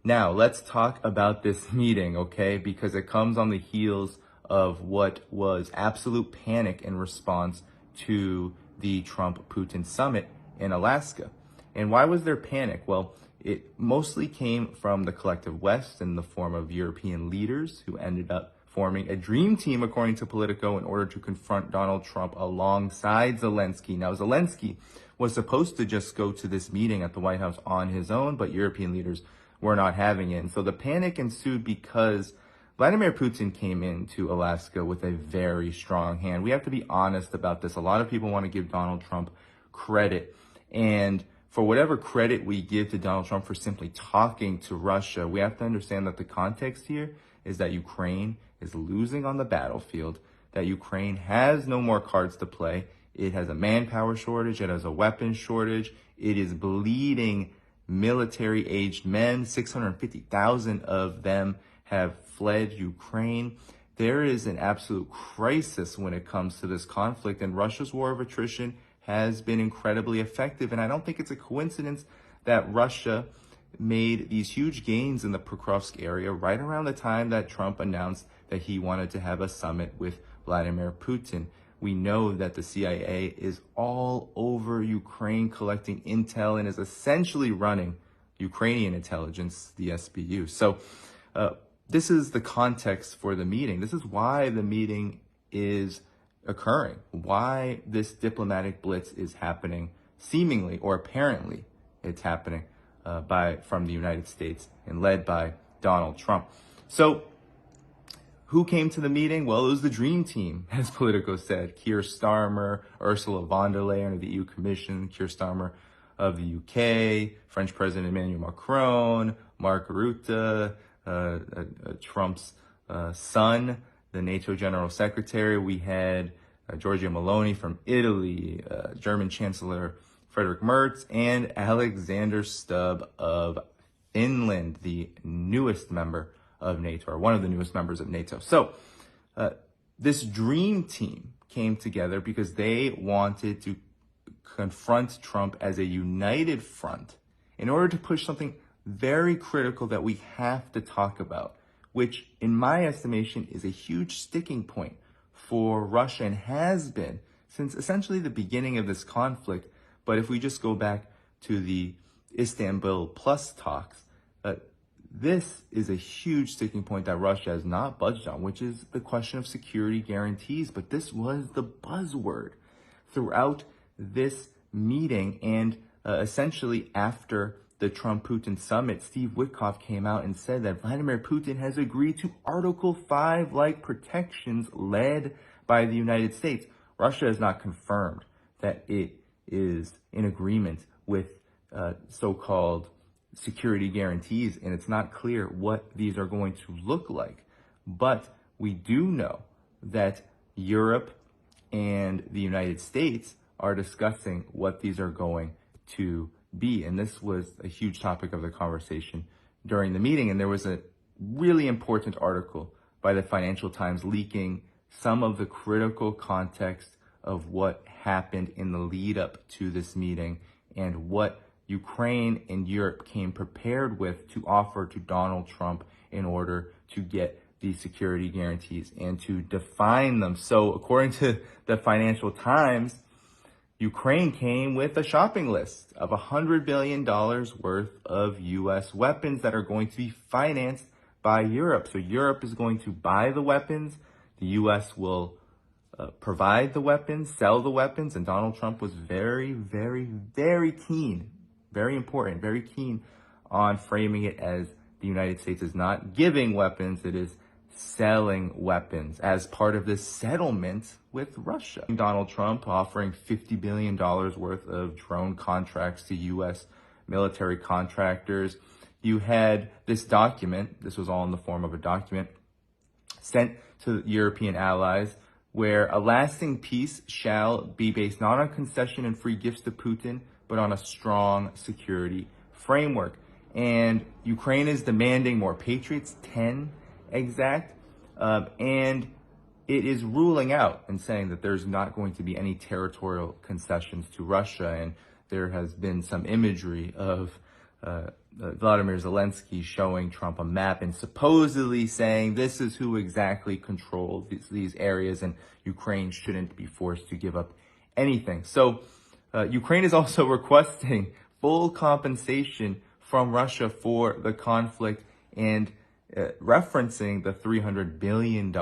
Now, let's talk about this meeting, okay? Because it comes on the heels of what was absolute panic in response to the Trump-Putin summit in Alaska. And why was there panic? Well, it mostly came from the collective West in the form of European leaders who ended up forming a dream team, according to Politico, in order to confront Donald Trump alongside Zelensky. Now, Zelensky was supposed to just go to this meeting at the White House on his own, but European leaders were not having it. And so the panic ensued because Vladimir Putin came into Alaska with a very strong hand. We have to be honest about this. A lot of people want to give Donald Trump credit. And for whatever credit we give to Donald Trump for simply talking to Russia, we have to understand that the context here is that Ukraine is losing on the battlefield, that Ukraine has no more cards to play. It has a manpower shortage. It has a weapons shortage. It is bleeding military-aged men. 650,000 of them have fled Ukraine. There is an absolute crisis when it comes to this conflict, and Russia's war of attrition has been incredibly effective. And I don't think it's a coincidence that Russia made these huge gains in the Pokrovsk area right around the time that Trump announced that he wanted to have a summit with Vladimir Putin. We know that the CIA is all over Ukraine collecting intel and is essentially running Ukrainian intelligence, the SBU. So this is the context for the meeting. This is why the meeting is occurring, why this diplomatic blitz is happening, seemingly or apparently it's happening from the United States and led by Donald Trump. So who came to the meeting? Well, it was the dream team, as Politico said. Keir Starmer, Ursula von der Leyen of the EU Commission, Keir Starmer of the UK, French President Emmanuel Macron, Mark Rutte, Trump's son, the NATO General Secretary. We had Giorgia Meloni from Italy, German Chancellor Friedrich Merz, and Alexander Stubb of Finland, the newest member of NATO, or one of the newest members of NATO. So this dream team came together because they wanted to confront Trump as a united front in order to push something very critical that we have to talk about, which in my estimation is a huge sticking point for Russia and has been since essentially the beginning of this conflict. But if we just go back to the Istanbul Plus talks, this is a huge sticking point that Russia has not budged on, which is the question of security guarantees. But this was the buzzword throughout this meeting. And essentially after the Trump-Putin summit, Steve Witkoff came out and said that Vladimir Putin has agreed to Article 5-like protections led by the United States. Russia has not confirmed that it is in agreement with so-called security guarantees, and it's not clear what these are going to look like. But we do know that Europe and the United States are discussing what these are going to be. And this was a huge topic of the conversation during the meeting. And there was a really important article by the Financial Times leaking some of the critical context of what happened in the lead up to this meeting and what Ukraine and Europe came prepared with to offer to Donald Trump in order to get these security guarantees and to define them. So according to the Financial Times, Ukraine came with a shopping list of $100 billion worth of U.S. weapons that are going to be financed by Europe. So Europe is going to buy the weapons. The U.S. will provide the weapons, sell the weapons. And Donald Trump was very, very, very keen, very important, very keen on framing it as the United States is not giving weapons, it is selling weapons as part of this settlement with Russia. Donald Trump offering $50 billion worth of drone contracts to U.S. military contractors. You had this document, this was all in the form of a document, sent to European allies, where a lasting peace shall be based not on concession and free gifts to Putin, but on a strong security framework. And Ukraine is demanding more Patriots, 10 exact, and it is ruling out and saying that there's not going to be any territorial concessions to Russia. And there has been some imagery of Vladimir Zelensky showing Trump a map and supposedly saying this is who exactly controls these areas, and Ukraine shouldn't be forced to give up anything. So Ukraine is also requesting full compensation from Russia for the conflict and referencing the $300 billion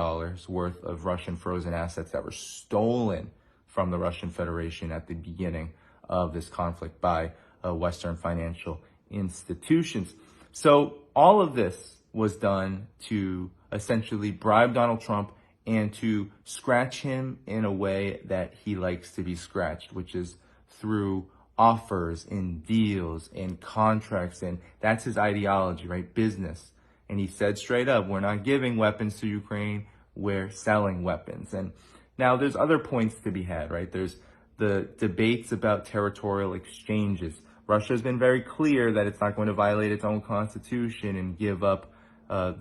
worth of Russian frozen assets that were stolen from the Russian Federation at the beginning of this conflict by Western financial institutions. So all of this was done to essentially bribe Donald Trump and to scratch him in a way that he likes to be scratched, which is through offers and deals and contracts. And that's his ideology, right? Business. And he said straight up, we're not giving weapons to Ukraine, we're selling weapons. And now there's other points to be had, right? There's the debates about territorial exchanges. Russia has been very clear that it's not going to violate its own constitution and give up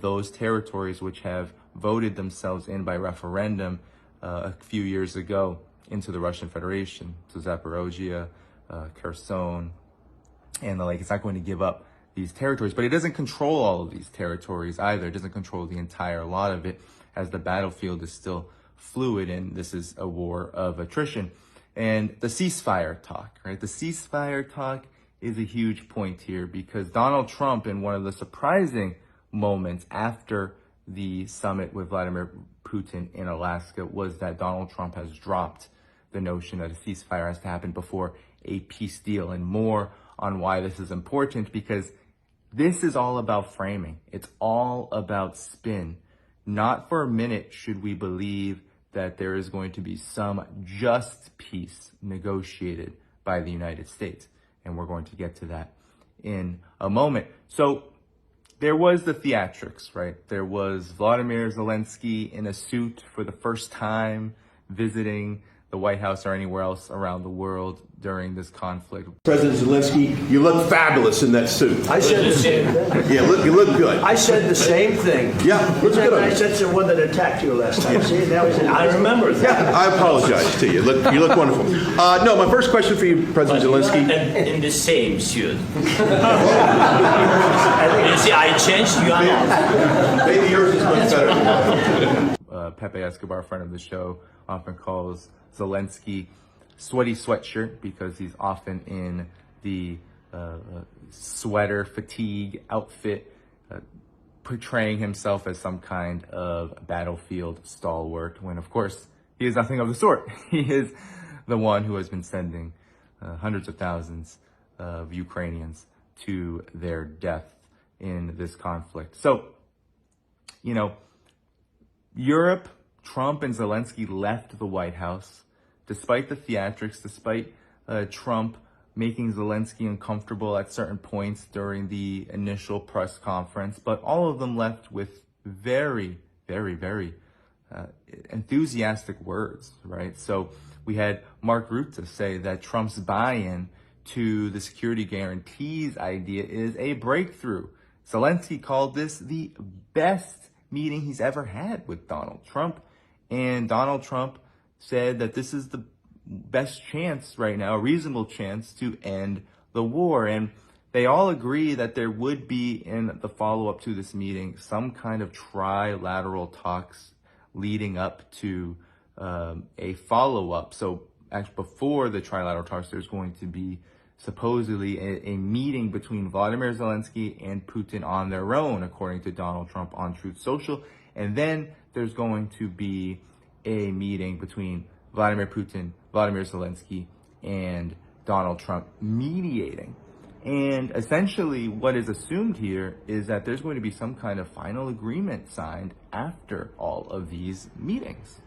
those territories which have voted themselves in by referendum a few years ago into the Russian Federation. So Zaporozhye, Kherson, and the like. It's not going to give up these territories, but it doesn't control all of these territories either. It doesn't control the entire lot of it, as the battlefield is still fluid, and this is a war of attrition. And the ceasefire talk, right? The ceasefire talk is a huge point here, because Donald Trump, in one of the surprising moments after the summit with Vladimir Putin in Alaska, was that Donald Trump has dropped the notion that a ceasefire has to happen before a peace deal, and more on why this is important, because this is all about framing. It's all about spin. Not for a minute should we believe that there is going to be some just peace negotiated by the United States. And we're going to get to that in a moment. So there was the theatrics, right? There was Vladimir Zelensky in a suit for the first time visiting the White House or anywhere else around the world during this conflict. President Zelensky, you look fabulous in that suit. I said the same thing. Yeah, you look good. I said the same thing. Yeah, looks good. I said the one that attacked you last time. See, that was it. I remember that. Yeah, I apologize to you. You look wonderful. No, my first question for you, President Zelensky. In the same suit. You see, I changed you. Maybe yours is much better. Pepe Escobar, friend of the show, often calls Zelensky sweaty sweatshirt because he's often in the sweater fatigue outfit, portraying himself as some kind of battlefield stalwart, when of course he is nothing of the sort. He is the one who has been sending hundreds of thousands of Ukrainians to their death in this conflict. So, you know, Europe, Trump and Zelensky left the White House despite the theatrics, despite Trump making Zelensky uncomfortable at certain points during the initial press conference. But all of them left with very, very, very enthusiastic words, right? So we had Mark Rutte say that Trump's buy-in to the security guarantees idea is a breakthrough. Zelensky called this the best meeting he's ever had with Donald Trump. And Donald Trump said that this is the best chance right now, a reasonable chance to end the war. And they all agree that there would be, in the follow-up to this meeting, some kind of trilateral talks leading up to a follow-up. So actually, before the trilateral talks, there's going to be supposedly a meeting between Vladimir Zelensky and Putin on their own, according to Donald Trump on Truth Social. And then there's going to be a meeting between Vladimir Putin, Vladimir Zelensky, and Donald Trump mediating. And essentially what is assumed here is that there's going to be some kind of final agreement signed after all of these meetings.